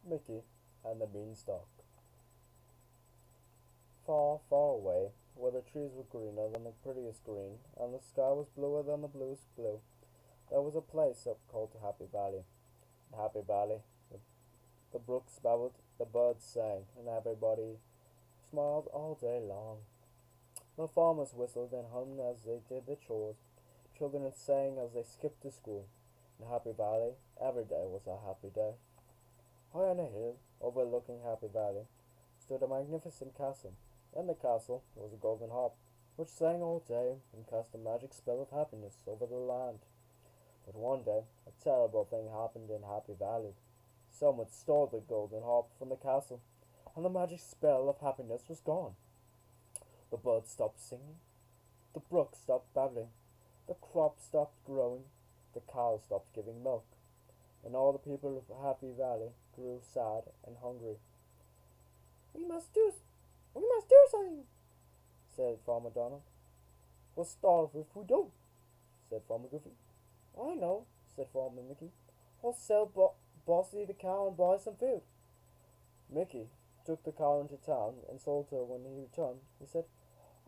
Mickey and the Beanstalk. Far, far away, where the trees were greener than the prettiest green, and the sky was bluer than the bluest blue, there was a place up called Happy Valley. In Happy Valley, the brooks babbled, the birds sang, and everybody smiled all day long. The farmers whistled and hummed as they did their chores. Children sang as they skipped to school. In Happy Valley, every day was a happy day. High on a hill, overlooking Happy Valley, stood a magnificent castle. In the castle was a golden harp, which sang all day and cast a magic spell of happiness over the land. But one day, a terrible thing happened in Happy Valley. Someone stole the golden harp from the castle, and the magic spell of happiness was gone. The birds stopped singing, the brook stopped babbling, the crops stopped growing, the cows stopped giving milk, and all the people of Happy Valley grew sad and hungry. We must do, we must do something, said Farmer Donald. We'll starve if we don't, said Farmer Goofy. I know, said Farmer Mickey. I'll sell Bossy the cow and buy some food. Mickey took the cow into town and sold her when he returned. He said,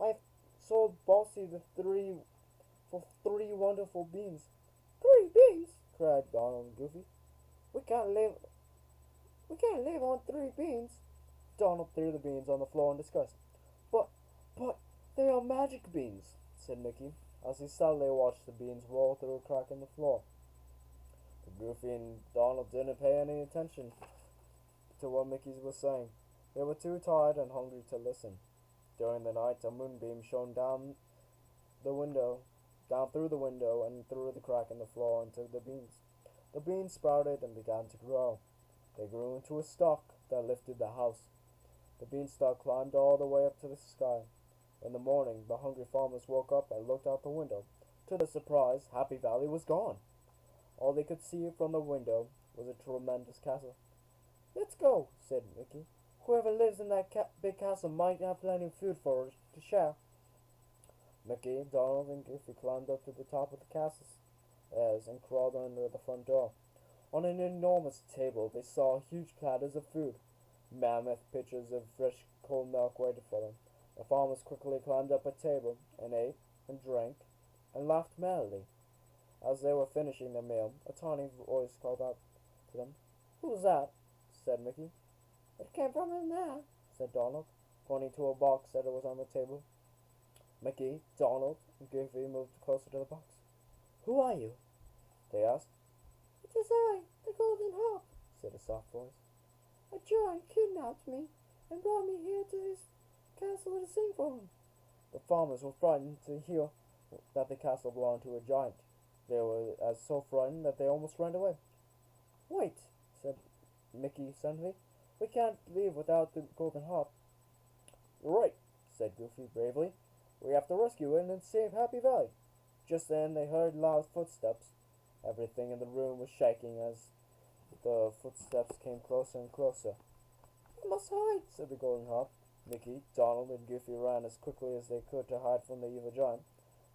I've sold Bossy for 3 wonderful beans. 3 beans? Cried Donald and Goofy. We can't live on 3 beans. Donald threw the beans on the floor in disgust. But they are magic beans, said Mickey, as he sadly watched the beans roll through a crack in the floor. But Goofy and Donald didn't pay any attention to what Mickey was saying. They were too tired and hungry to listen. During the night, a moonbeam shone down through the window and through the crack in the floor into the beans. The beans sprouted and began to grow. They grew into a stalk that lifted the house. The beanstalk climbed all the way up to the sky. In the morning, the hungry farmers woke up and looked out the window. To their surprise, Happy Valley was gone. All they could see from the window was a tremendous castle. Let's go, said Mickey. Whoever lives in that big castle might have plenty of food for us to share. Mickey, Donald, and Goofy climbed up to the top of the castle stairs and crawled under the front door. On an enormous table, they saw huge platters of food. Mammoth pitchers of fresh cold milk waited for them. The farmers quickly climbed up a table and ate and drank and laughed merrily. As they were finishing their meal, a tiny voice called out to them. Who's that? Said Mickey. It came from in there, said Donald, pointing to a box that was on the table. Mickey, Donald, and Goofy moved closer to the box. Who are you? They asked. It is I, the Golden Harp, said a soft voice. A giant kidnapped me and brought me here to his castle to sing for him. The farmers were frightened to hear that the castle belonged to a giant. They were so frightened that they almost ran away. Wait, said Mickey suddenly. We can't leave without the Golden Harp. You're right, said Goofy bravely. We have to rescue it and save Happy Valley. Just then they heard loud footsteps. Everything in the room was shaking as the footsteps came closer and closer. We must hide, said the Golden Harp. Mickey, Donald, and Goofy ran as quickly as they could to hide from the evil giant.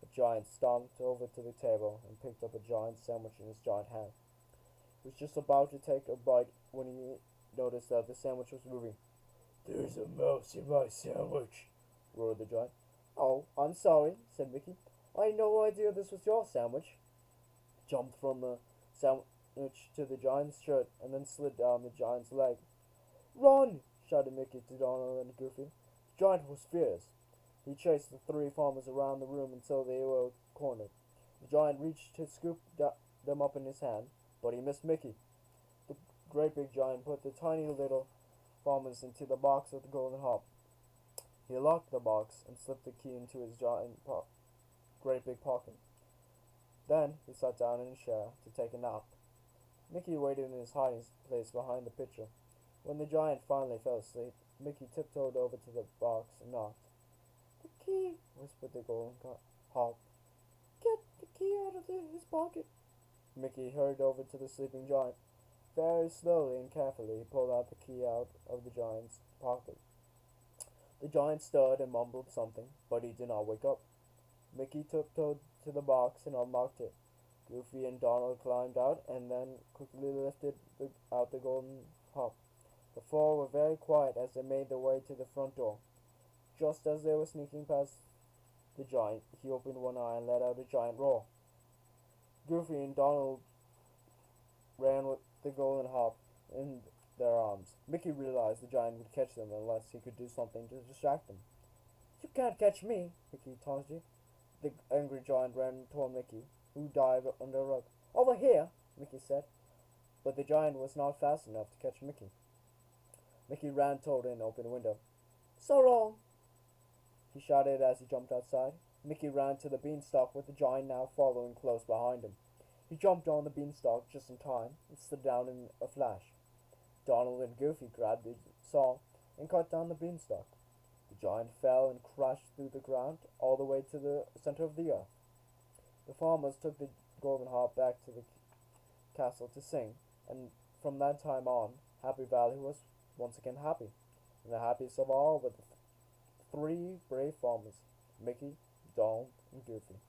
The giant stomped over to the table and picked up a giant sandwich in his giant hand. He was just about to take a bite when he noticed that the sandwich was moving. There's a mouse in my sandwich, roared the giant. Oh, I'm sorry, said Mickey. I had no idea this was your sandwich. He jumped from the sandwich to the giant's shirt and then slid down the giant's leg. Run! Shouted Mickey to Donald and Goofy. The giant was fierce. He chased the 3 farmers around the room until they were cornered. The giant reached to scoop them up in his hand, but he missed Mickey. The great big giant put the tiny little farmers into the box with the Golden Harp. He locked the box and slipped the key into his great big pocket. Then he sat down in a chair to take a nap. Mickey waited in his hiding place behind the pitcher. When the giant finally fell asleep, Mickey tiptoed over to the box and knocked. The key, whispered the Golden Harp. Get the key out of his pocket. Mickey hurried over to the sleeping giant. Very slowly and carefully he pulled out the key out of the giant's pocket. The giant stirred and mumbled something, but he did not wake up. Mickey tiptoed to the box and unlocked it. Goofy and Donald climbed out and then quickly lifted out the Golden Harp. The four were very quiet as they made their way to the front door. Just as they were sneaking past the giant, he opened one eye and let out a giant roar. Goofy and Donald ran with the golden harp in their arms. Mickey realized the giant would catch them unless he could do something to distract them. "You can't catch me," Mickey taunted. The angry giant ran toward Mickey, who dived under a rug. "Over here," Mickey said. But the giant was not fast enough to catch Mickey. Mickey ran toward an open window. "So long," he shouted as he jumped outside. Mickey ran to the beanstalk with the giant now following close behind him. He jumped on the beanstalk just in time and slid down in a flash. Donald and Goofy grabbed the saw and cut down the beanstalk. The giant fell and crashed through the ground all the way to the center of the earth. The farmers took the golden harp back to the castle to sing, and from that time on, Happy Valley was once again happy. And the happiest of all were the three brave farmers, Mickey, Donald, and Goofy.